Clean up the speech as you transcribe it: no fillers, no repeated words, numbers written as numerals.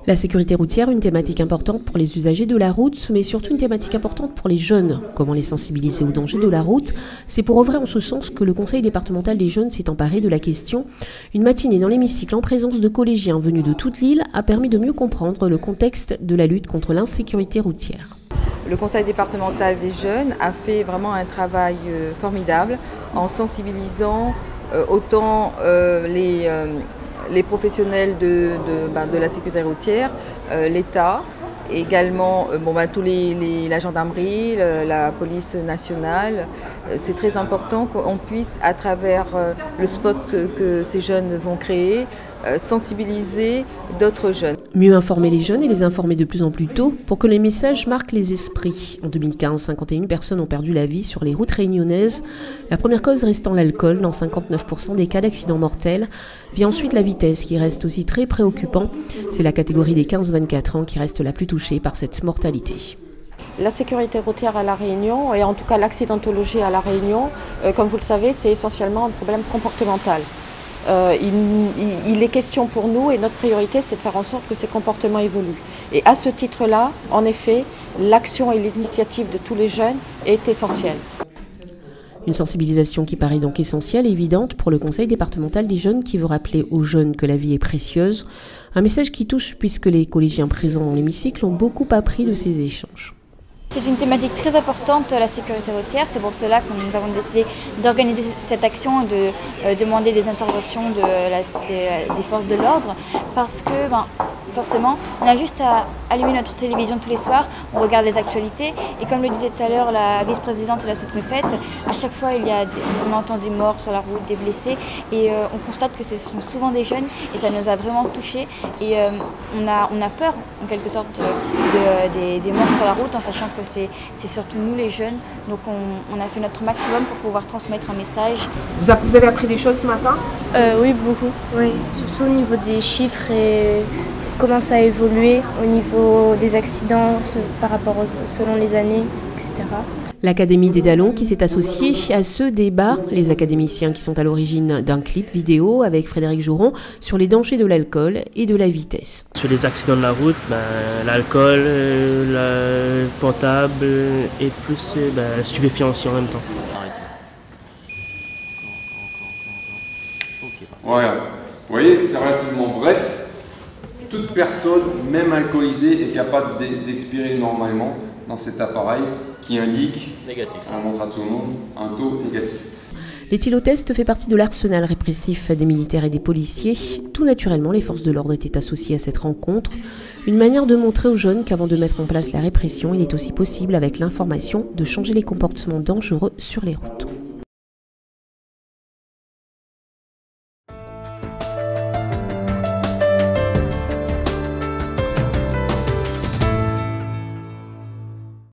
La sécurité routière, une thématique importante pour les usagers de la route, mais surtout une thématique importante pour les jeunes. Comment les sensibiliser aux dangers de la route? C'est pour œuvrer en ce sens que le Conseil départemental des jeunes s'est emparé de la question. Une matinée dans l'hémicycle en présence de collégiens venus de toute l'île a permis de mieux comprendre le contexte de la lutte contre l'insécurité routière. Le Conseil départemental des jeunes a fait vraiment un travail formidable en sensibilisant autant les professionnels de la sécurité routière, l'État, également la gendarmerie, la police nationale. C'est très important qu'on puisse, à travers le spot que ces jeunes vont créer, sensibiliser d'autres jeunes. Mieux informer les jeunes et les informer de plus en plus tôt pour que les messages marquent les esprits. En 2015, 51 personnes ont perdu la vie sur les routes réunionnaises. La première cause restant l'alcool, dans 59% des cas d'accidents mortels. Vient ensuite la vitesse qui reste aussi très préoccupant. C'est la catégorie des 15-24 ans qui reste la plus touchée par cette mortalité. La sécurité routière à La Réunion, et en tout cas l'accidentologie à La Réunion, comme vous le savez, c'est essentiellement un problème comportemental. Il est question pour nous, et notre priorité, c'est de faire en sorte que ces comportements évoluent. Et à ce titre-là, en effet, l'action et l'initiative de tous les jeunes est essentielle. Une sensibilisation qui paraît donc essentielle et évidente pour le Conseil départemental des jeunes qui veut rappeler aux jeunes que la vie est précieuse. Un message qui touche puisque les collégiens présents dans l'hémicycle ont beaucoup appris de ces échanges. C'est une thématique très importante, la sécurité routière. C'est pour cela que nous avons décidé d'organiser cette action et de demander des interventions des forces de l'ordre. Parce que forcément, on a juste à allumer notre télévision tous les soirs, on regarde les actualités. Et comme le disait tout à l'heure la vice-présidente et la sous-préfète, à chaque fois on entend des morts sur la route, des blessés. Et on constate que ce sont souvent des jeunes et ça nous a vraiment touchés. Et on a peur, en quelque sorte, des morts sur la route, en sachant que c'est surtout nous les jeunes, donc on a fait notre maximum pour pouvoir transmettre un message. Vous avez appris des choses ce matin? Oui, beaucoup. Oui, surtout au niveau des chiffres et comment ça a évolué au niveau des accidents par rapport selon les années, etc. L'Académie des Dallons qui s'est associée à ce débat, les académiciens qui sont à l'origine d'un clip vidéo avec Frédéric Jouron sur les dangers de l'alcool et de la vitesse. Sur les accidents de la route, l'alcool, le portable et plus stupéfiant aussi en même temps. Voilà, vous voyez, c'est relativement bref. Toute personne, même alcoolisée, est capable d'expirer normalement dans cet appareil qui indique, on montre à tout le monde, un taux négatif. L'éthylotest fait partie de l'arsenal répressif des militaires et des policiers. Tout naturellement, les forces de l'ordre étaient associées à cette rencontre. Une manière de montrer aux jeunes qu'avant de mettre en place la répression, il est aussi possible, avec l'information, de changer les comportements dangereux sur les routes.